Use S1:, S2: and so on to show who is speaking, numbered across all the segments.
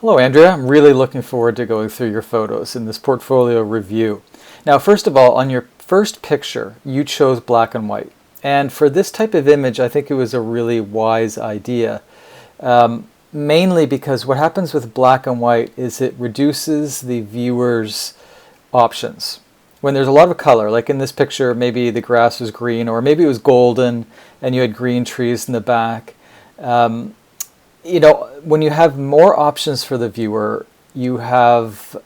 S1: Hello, Andrea. I'm really looking forward to going through your photos in this portfolio review. Now, first of all, on your first picture, you chose black and white. And for this type of image, I think it was a really wise idea. Mainly because what happens with black and white is it reduces the viewer's options. When there's a lot of color, like in this picture, maybe the grass was green, or maybe it was golden and you had green trees in the back. When you have more options for the viewer, you have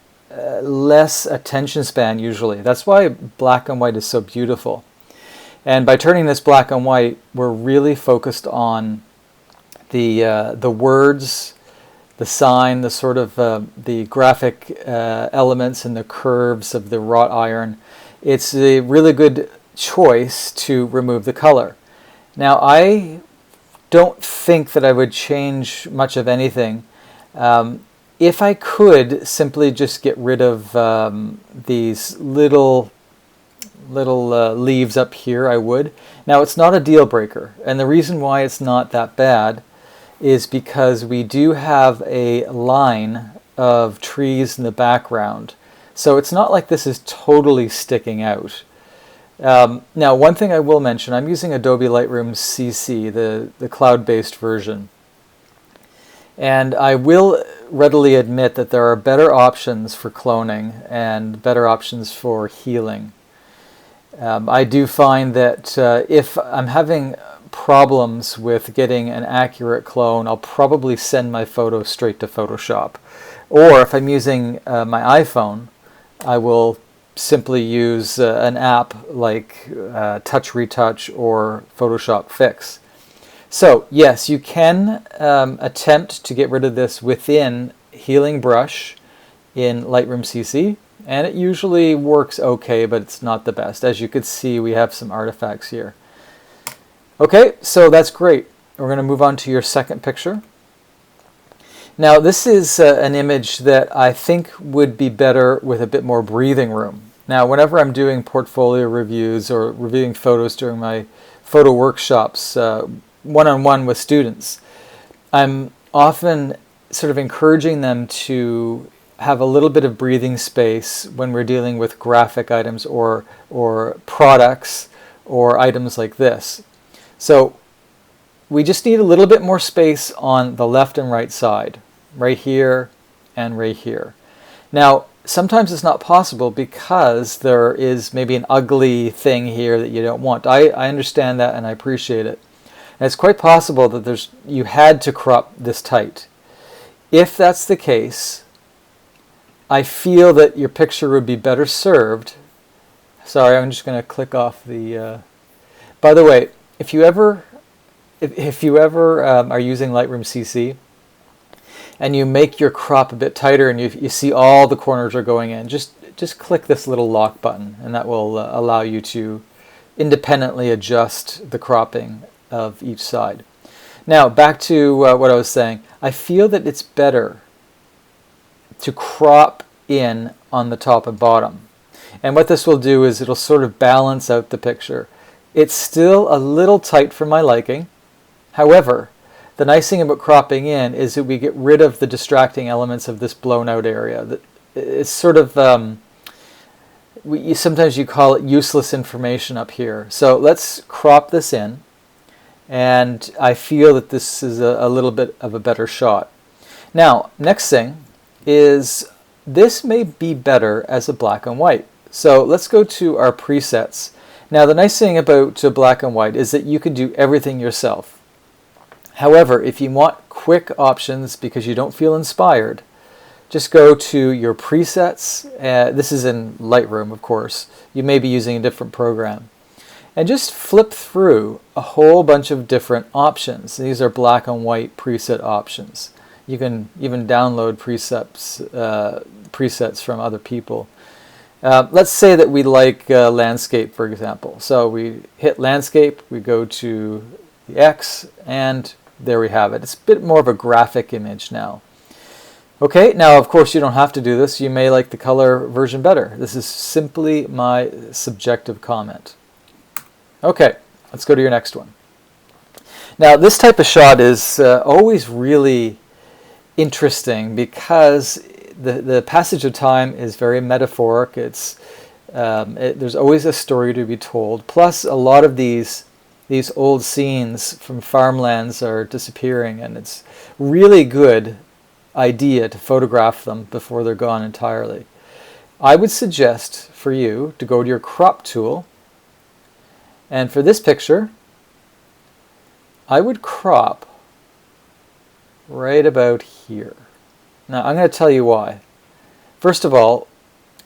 S1: less attention span usually. That's why black and white is so beautiful. And by turning this black and white, we're really focused on the words, the sign, the sort of the graphic elements and the curves of the wrought iron. It's a really good choice to remove the color. Now, I don't think that I would change much of anything. If I could simply just get rid of these little leaves up here, I would. Now, it's not a deal breaker, and the reason why it's not that bad is because we do have a line of trees in the background. So it's not like this is totally sticking out. Now, one thing I will mention, I'm using Adobe Lightroom CC, the cloud-based version. And I will readily admit that there are better options for cloning and better options for healing. I do find that if I'm having problems with getting an accurate clone, I'll probably send my photo straight to Photoshop. Or if I'm using my iPhone, I will simply use an app like Touch Retouch or Photoshop Fix. So yes, you can attempt to get rid of this within Healing Brush in Lightroom CC, and it usually works okay, but it's not the best. As you could see, we have some artifacts here. Okay, so that's great. We're going to move on to your second picture. Now, this is an image that I think would be better with a bit more breathing room. Now, whenever I'm doing portfolio reviews or reviewing photos during my photo workshops, one-on-one with students, I'm often sort of encouraging them to have a little bit of breathing space when we're dealing with graphic items or products or items like this. So we just need a little bit more space on the left and right side, right here and right here. Now, sometimes it's not possible because there is maybe an ugly thing here that you don't want. I understand that and I appreciate it. And it's quite possible that you had to crop this tight. If that's the case, I feel that your picture would be better served. Sorry, I'm just going to click off the... By the way, if you ever are using Lightroom CC and you make your crop a bit tighter and you see all the corners are going in, just click this little lock button and that will allow you to independently adjust the cropping of each side. Now, back to what I was saying. I feel that it's better to crop in on the top and bottom. And what this will do is it'll sort of balance out the picture. It's still a little tight for my liking. However, the nice thing about cropping in is that we get rid of the distracting elements of this blown out area. It's sort of, sometimes you call it useless information up here. So let's crop this in. And I feel that this is a little bit of a better shot. Now, next thing is this may be better as a black and white. So let's go to our presets. Now, the nice thing about black and white is that you can do everything yourself. However, if you want quick options because you don't feel inspired, just go to your presets. This is in Lightroom, of course. You may be using a different program. And just flip through a whole bunch of different options. These are black and white preset options. You can even download presets from other people. Let's say that we like landscape, for example. So we hit landscape, we go to the X, and there we have it. It's a bit more of a graphic image now. Okay, now of course you don't have to do this. You may like the color version better. This is simply my subjective comment. Okay, let's go to your next one. Now this type of shot is always really interesting because the passage of time is very metaphoric. There's always a story to be told. Plus, a lot of these old scenes from farmlands are disappearing, and it's really good idea to photograph them before they're gone entirely. I would suggest for you to go to your crop tool, and for this picture, I would crop right about here. Now, I'm going to tell you why. First of all,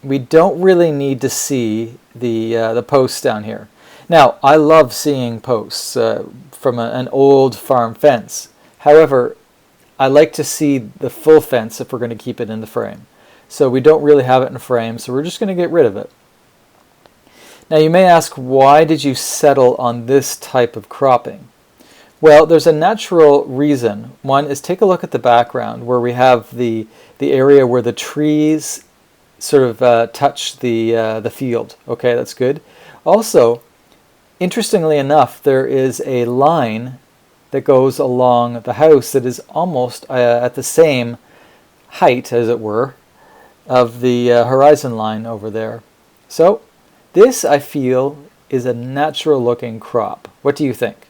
S1: we don't really need to see the posts down here. Now, I love seeing posts from an old farm fence. However, I like to see the full fence if we're going to keep it in the frame. So we don't really have it in frame, so we're just going to get rid of it. Now, you may ask, why did you settle on this type of cropping? Well, there's a natural reason. One is, take a look at the background where we have the area where the trees sort of touch the field. Okay, that's good. Also, interestingly enough, there is a line that goes along the house that is almost at the same height, as it were, of the horizon line over there. So this, I feel, is a natural looking crop. What do you think?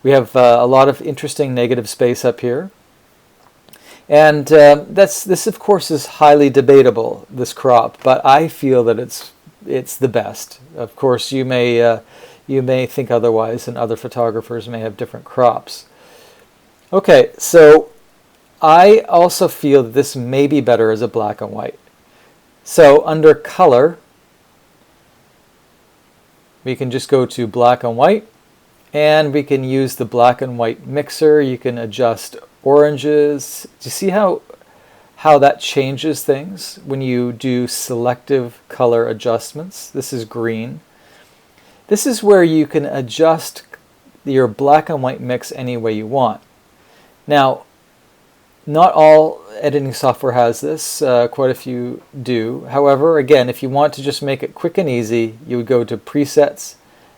S1: We have a lot of interesting negative space up here. And this, of course, is highly debatable, this crop, but I feel that it's the best. Of course, you may think otherwise, and other photographers may have different crops. Okay, so I also feel that this may be better as a black and white. So under color, we can just go to black and white, and we can use the black and white mixer. You can adjust oranges. Do you see how that changes things when you do selective color adjustments? This is green. This is where you can adjust your black and white mix any way you want. Now, not all editing software has this. Quite a few do. However, again, if you want to just make it quick and easy, you would go to presets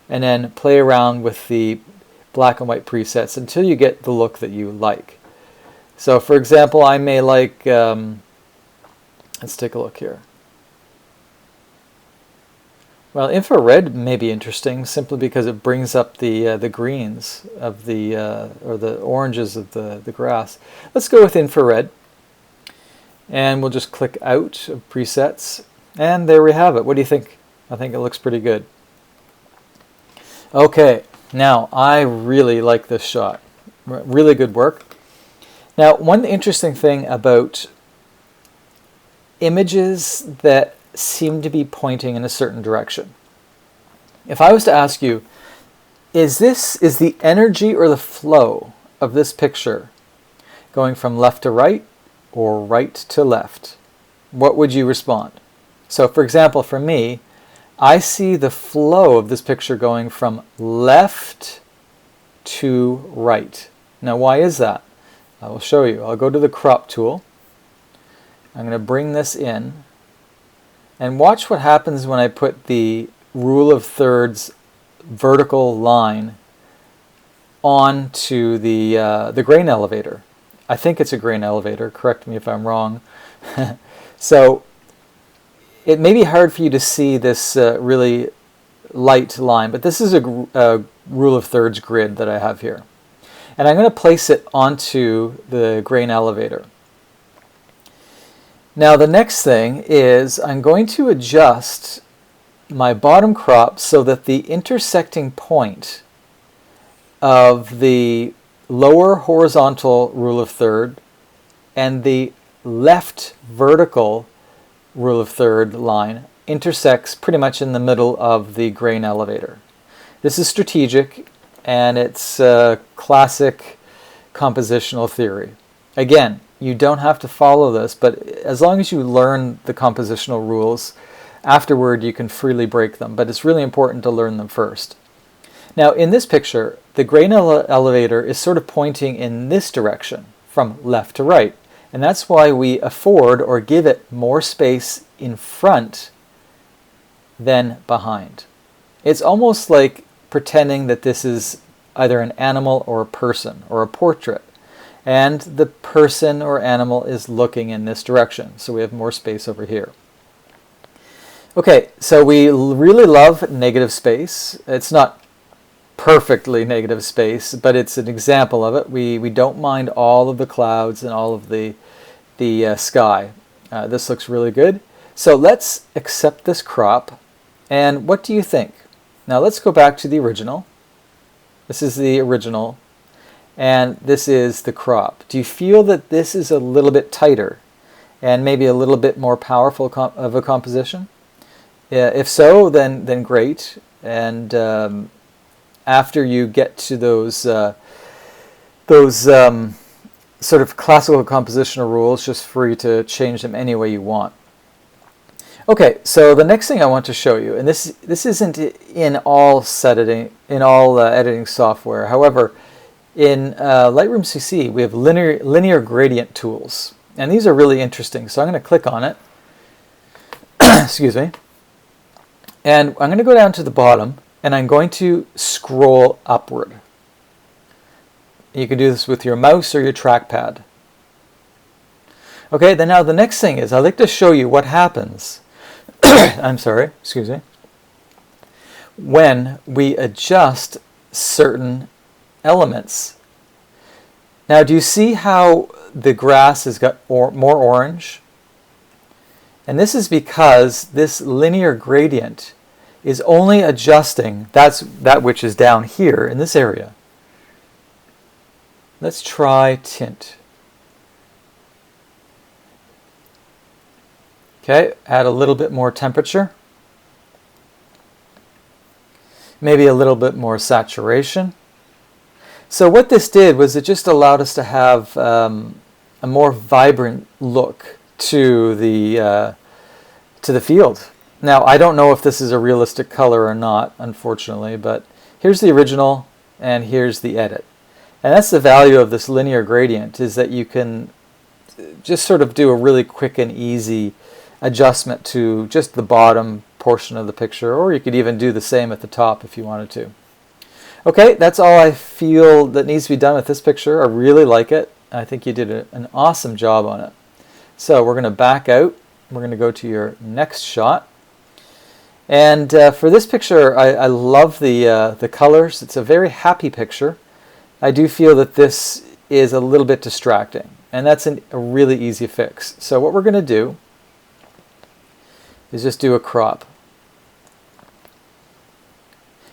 S1: and then play around with the black and white presets until you get the look that you like. So, for example, I may like, let's take a look here. Well, infrared may be interesting simply because it brings up the greens of or the oranges of the grass. Let's go with infrared, and we'll just click out of presets, and there we have it. What do you think? I think it looks pretty good. Okay, now I really like this shot. Really good work. Now, one interesting thing about images that seem to be pointing in a certain direction. If I was to ask you, is the energy or the flow of this picture going from left to right or right to left? What would you respond? So, for example, for me, I see the flow of this picture going from left to right. Now, why is that? I will show you. I'll go to the crop tool. I'm going to bring this in. And watch what happens when I put the rule of thirds vertical line onto the grain elevator. I think it's a grain elevator. Correct me if I'm wrong. So it may be hard for you to see this really light line, but this is a rule of thirds grid that I have here. And I'm going to place it onto the grain elevator. Now the next thing is I'm going to adjust my bottom crop so that the intersecting point of the lower horizontal rule of third and the left vertical rule of third line intersects pretty much in the middle of the grain elevator. This is strategic, and it's classic compositional theory. Again, you don't have to follow this, but as long as you learn the compositional rules, afterward you can freely break them, but it's really important to learn them first. Now in this picture, the grain elevator is sort of pointing in this direction, from left to right, and that's why we afford or give it more space in front than behind. It's almost like pretending that this is either an animal or a person or a portrait. and the person or animal is looking in this direction. So we have more space over here. Okay, so we really love negative space. It's not perfectly negative space, but it's an example of it. We don't mind all of the clouds and all of the sky. This looks really good. So let's accept this crop. And what do you think? Now let's go back to the original. This is the original, and this is the crop. Do you feel that this is a little bit tighter and maybe a little bit more powerful of a composition? If so, then great. And after you get to those sort of classical compositional rules, just free to change them any way you want. Okay, so the next thing I want to show you, and this isn't in all editing software. However, in Lightroom CC, we have linear gradient tools, and these are really interesting. So I'm going to click on it. Excuse me. And I'm going to go down to the bottom, and I'm going to scroll upward. You can do this with your mouse or your trackpad. Okay, then now the next thing is I'd like to show you what happens I'm sorry, excuse me, when we adjust certain elements. Now, do you see how the grass has got more orange? And this is because this linear gradient is only adjusting that which is down here in this area. Let's try tint. Okay, add a little bit more temperature. Maybe a little bit more saturation. So what this did was it just allowed us to have a more vibrant look to the field. Now, I don't know if this is a realistic color or not, unfortunately, but here's the original and here's the edit. And that's the value of this linear gradient, is that you can just sort of do a really quick and easy adjustment to just the bottom portion of the picture, or you could even do the same at the top if you wanted to. Okay, that's all I feel that needs to be done with this picture. I really like it. I think you did an awesome job on it. So we're going to back out. We're going to go to your next shot. And for this picture, I love the colors. It's a very happy picture. I do feel that this is a little bit distracting, and that's a really easy fix. So what we're going to do is just do a crop.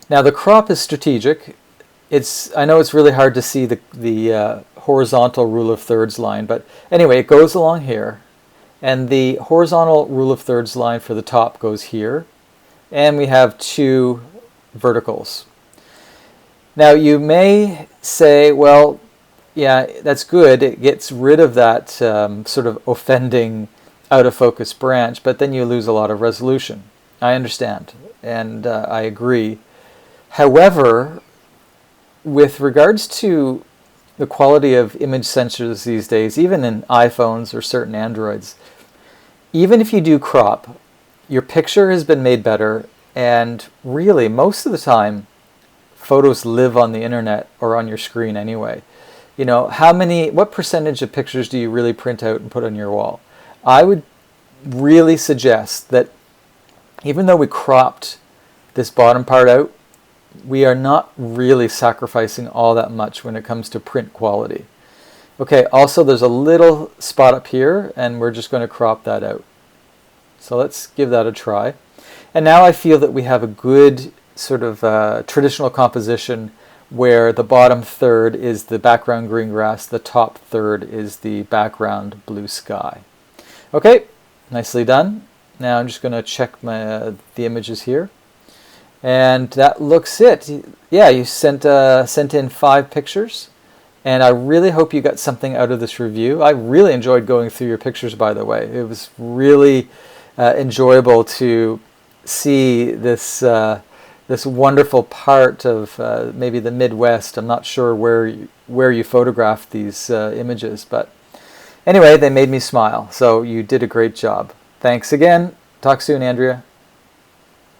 S1: Now the crop is strategic. I know it's really hard to see the horizontal rule of thirds line, but anyway, it goes along here, and the horizontal rule of thirds line for the top goes here, and we have two verticals. Now you may say, well, yeah, that's good. It gets rid of that sort of offending out of focus branch, but then you lose a lot of resolution. I understand, and I agree. However, with regards to the quality of image sensors these days, even in iPhones or certain Androids, even if you do crop, your picture has been made better, and really most of the time photos live on the internet or on your screen anyway. You know, what percentage of pictures do you really print out and put on your wall? I would really suggest that even though we cropped this bottom part out, we are not really sacrificing all that much when it comes to print quality. Okay, also there's a little spot up here, and we're just going to crop that out. So let's give that a try. And now I feel that we have a good sort of traditional composition where the bottom third is the background green grass, the top third is the background blue sky. Okay, nicely done. Now I'm just going to check the images here. And that looks it. Yeah, you sent in 5 pictures, and I really hope you got something out of this review. I really enjoyed going through your pictures, by the way. It was really enjoyable to see this this wonderful part of maybe the Midwest. I'm not sure where you photographed these images, but anyway, they made me smile. So you did a great job. Thanks again. Talk soon, Andrea.